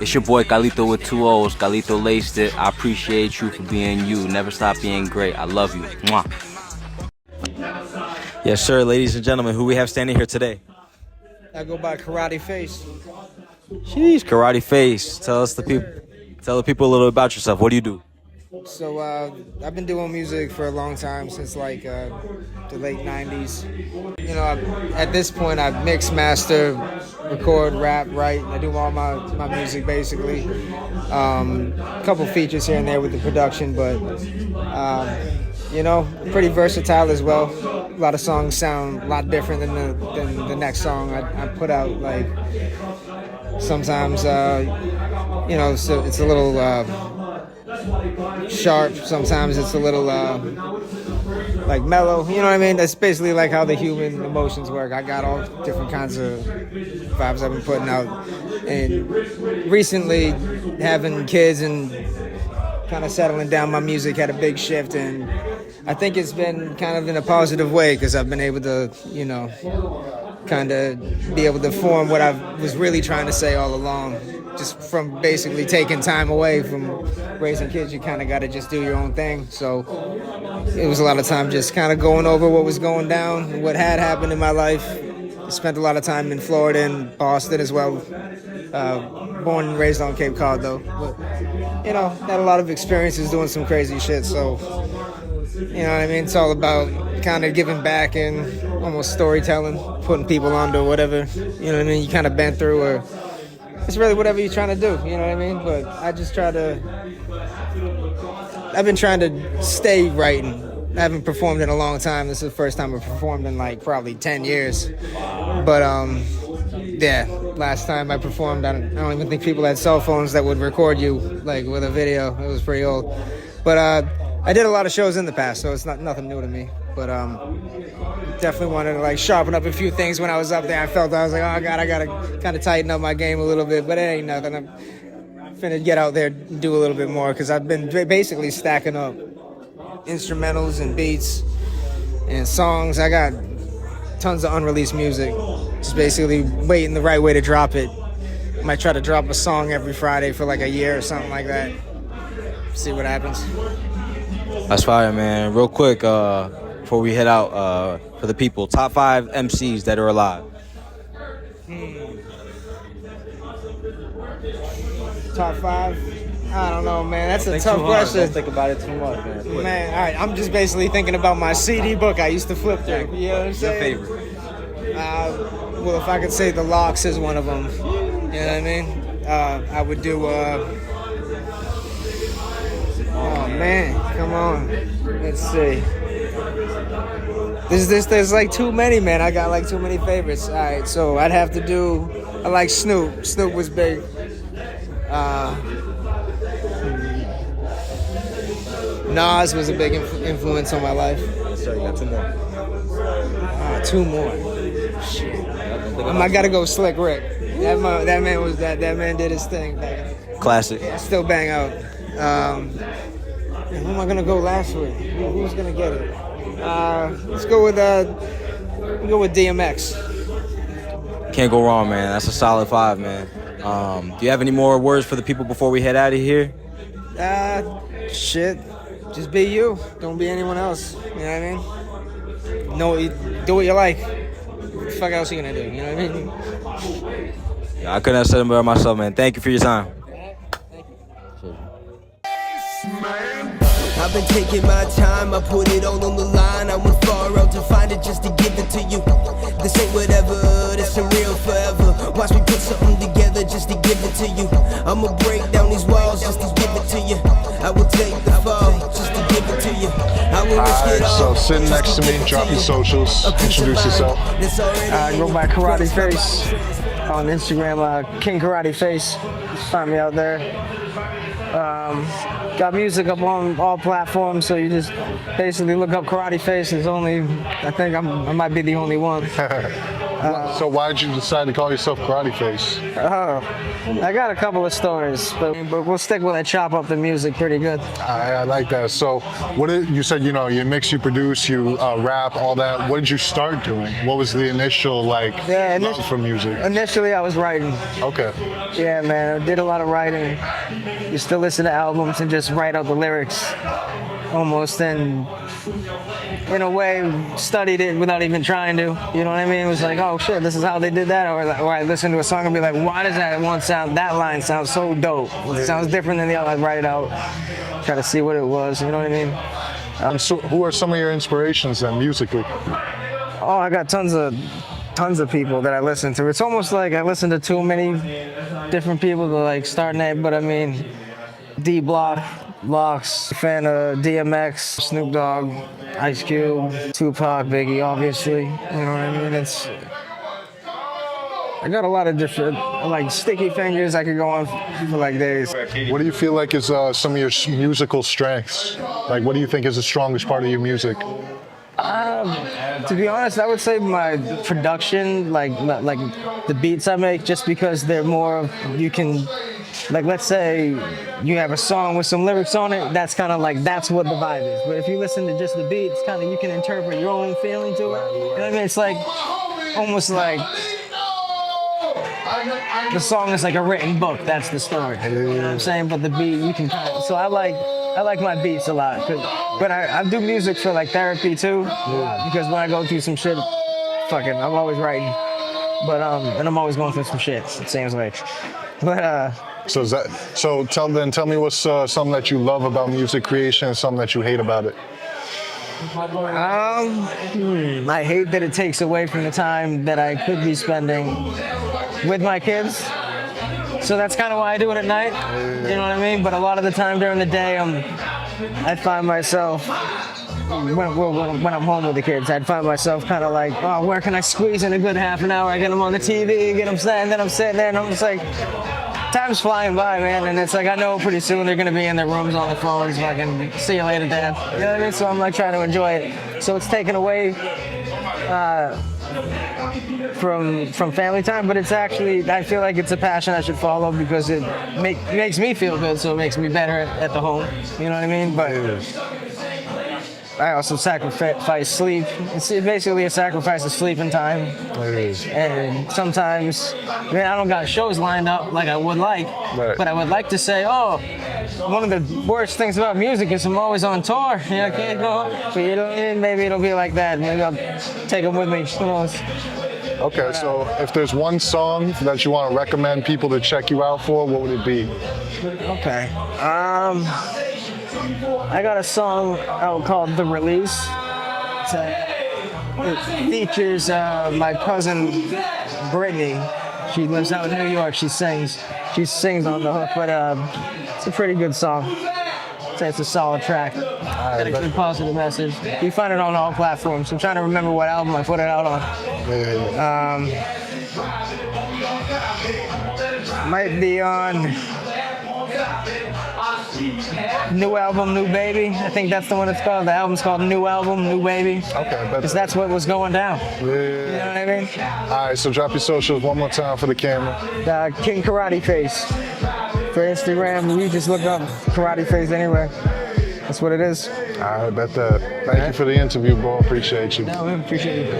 It's your boy CARLITOO with 2 O's. CARLITOO laced it. I appreciate you for being you. Never stop being great. I love you. Mwah. Yes, sir, ladies and gentlemen, who we have standing here today? I go by Karate Face. Jeez, Karate Face. Tell the people a little bit about yourself. What do you do? So I've been doing music for a long time, since like the late 90s. You know, at this point I mix, master, record, rap, write. I do all my music basically. A couple features here and there with the production, but you know, pretty versatile as well. A lot of songs sound a lot different than the next song I put out. Like sometimes you know, so it's a little sharp, sometimes it's a little like mellow, you know what I mean? That's basically like how the human emotions work. I got all different kinds of vibes I've been putting out, and recently having kids and kind of settling down my music had a big shift, and I think it's been kind of in a positive way because I've been able to, you know, kind of be able to form what I was really trying to say all along. Just from basically taking time away from raising kids, you kind of got to just do your own thing. So it was a lot of time just kind of going over what was going down, what had happened in my life. I spent a lot of time in Florida and Boston as well. Born and raised on Cape Cod though. But, you know, had a lot of experiences doing some crazy shit. So, you know what I mean? It's all about kind of giving back and almost storytelling, putting people onto whatever, you know what I mean, you kind of been through, or it's really whatever you're trying to do, you know what I mean? But I just I've been trying to stay writing. I haven't performed in a long time. This is the first time I've performed in like probably 10 years. But yeah, last time I performed, I don't even think people had cell phones that would record you like with a video. It was pretty old. But I did a lot of shows in the past, so it's nothing new to me. But definitely wanted to like sharpen up a few things when I was up there. I felt I was like, oh God, I gotta kind of tighten up my game a little bit, but it ain't nothing. I'm finna get out there and do a little bit more because I've been basically stacking up instrumentals and beats and songs. I got tons of unreleased music, just basically waiting the right way to drop it. Might try to drop a song every Friday for like a year or something like that. See what happens. That's fire, man. Real quick, before we head out, for the people, top 5 MCs that are alive. Top 5? I don't know, man. That's a tough Don't question. think about it too much, man. Man, all right. I'm just basically thinking about my CD book I used to flip through. You know what I'm saying? Your favorite? Well, if I could say The Locks is one of them. You know what I mean? I would do. Oh man, come on. Let's see. There's like too many, man. I got like too many favorites. All right, so I'd have to do. I like Snoop. Snoop was big. Nas was a big influence on my life. So you got 2 more. 2 more. Shit. I gotta go Slick Rick. That man did his thing. Classic. Yeah, still bang out. Who am I gonna go last with? Who's gonna get it? Let's go with DMX. Can't go wrong, man. That's a solid 5, man. Do you have any more words for the people before we head out of here? Shit. Just be you. Don't be anyone else. You know what I mean? No, do what you like. What the fuck else you gonna do? You know what I mean? Yeah, I couldn't have said it better myself, man. Thank you for your time. I've been taking my time, I put it all on the line. I went far out to find it just to give it to you. This ain't whatever, this ain't real forever. Watch me put something together just to give it to you. I'ma break down these walls just to give it to you. I will take the fall just to give it to you. I will risk it all. So sit next to me, drop your socials, introduce yourself. I go by Karate Face on Instagram, King Karate Face. Just find me out there. Got music up on all platforms, so you just basically look up Karate Face. There's only, I think I might be the only one. So why did you decide to call yourself Karate Face? I got a couple of stories, but we'll stick with it. Chop up the music pretty good. I like that. So you said, you mix, you produce, you rap, all that. What did you start doing? What was the initial love for music? Initially, I was writing. Okay. Yeah, man, I did a lot of writing. Used to listen to albums and just write out the lyrics, almost, and in a way studied it without even trying to. You know what I mean? It was like, oh shit, this is how they did that. Or I listen to a song and be like, why does that line sound so dope? It sounds different than the other. I'd write it out, try to see what it was. You know what I mean? So who are some of your inspirations then musically? Oh, I got tons of people that I listen to. It's almost like I listen to too many different people to start name, but I mean, D-Block, Locks, fan of DMX, Snoop Dogg, Ice Cube, Tupac, Biggie, obviously. You know what I mean? I got a lot of different, Sticky Fingers. I could go on for days. What do you feel like is some of your musical strengths? What do you think is the strongest part of your music? To be honest, I would say my production, like the beats I make, just because they're more, you can, let's say you have a song with some lyrics on it, that's kind of that's what the vibe is. But if you listen to just the beats, kind of you can interpret your own feeling to it. You know what I mean? It's almost like the song is like a written book. That's the story. You know what I'm saying? But the beat, you can kind of, so I like my beats a lot. But I do music for therapy too. Because when I go through some shit, I'm always writing. But and I'm always going through some shit, it seems like. But So tell me what's something that you love about music creation and something that you hate about it. I hate that it takes away from the time that I could be spending with my kids. So that's kind of why I do it at night. You know what I mean? But a lot of the time during the day, I find myself, when I'm home with the kids, I'd find myself kind of oh, where can I squeeze in a good half an hour? I get them on the TV, get them set, and then I'm sitting there and I'm just time's flying by, man. And it's I know pretty soon they're going to be in their rooms on the phones, fucking, see you later, Dad. You know what I mean? So I'm trying to enjoy it. So it's taken away from family time, but it's actually, I feel like it's a passion I should follow because it makes me feel good, so it makes me better at the home. You know what I mean? But I also sacrifice sleep. It's basically a sacrifice of sleeping time. And sometimes, I don't got shows lined up like I would like, but I would like to say, oh, one of the worst things about music is I'm always on tour. I can't go. But maybe it'll be like that. Maybe I'll take them with me. Who knows? Okay, so if there's one song that you want to recommend people to check you out for, what would it be? Okay. I got a song out called The Release. It features my cousin Brittany. She lives out in New York. She sings on the hook, but it's a pretty good song. I'd say it's a solid track. Got a good positive message. You find it on all platforms. I'm trying to remember what album I put it out on. Might be on New Album, New Baby. I think that's the one it's called. The album's called New Album, New Baby. Okay, because that's what was going down. Yeah. You know what I mean? All right, so drop your socials one more time for the camera. King Karate Face. For Instagram, you just look up Karate Face anywhere. That's what it is. All right, bet that. Thank you for the interview, bro. Appreciate you. No, we appreciate you.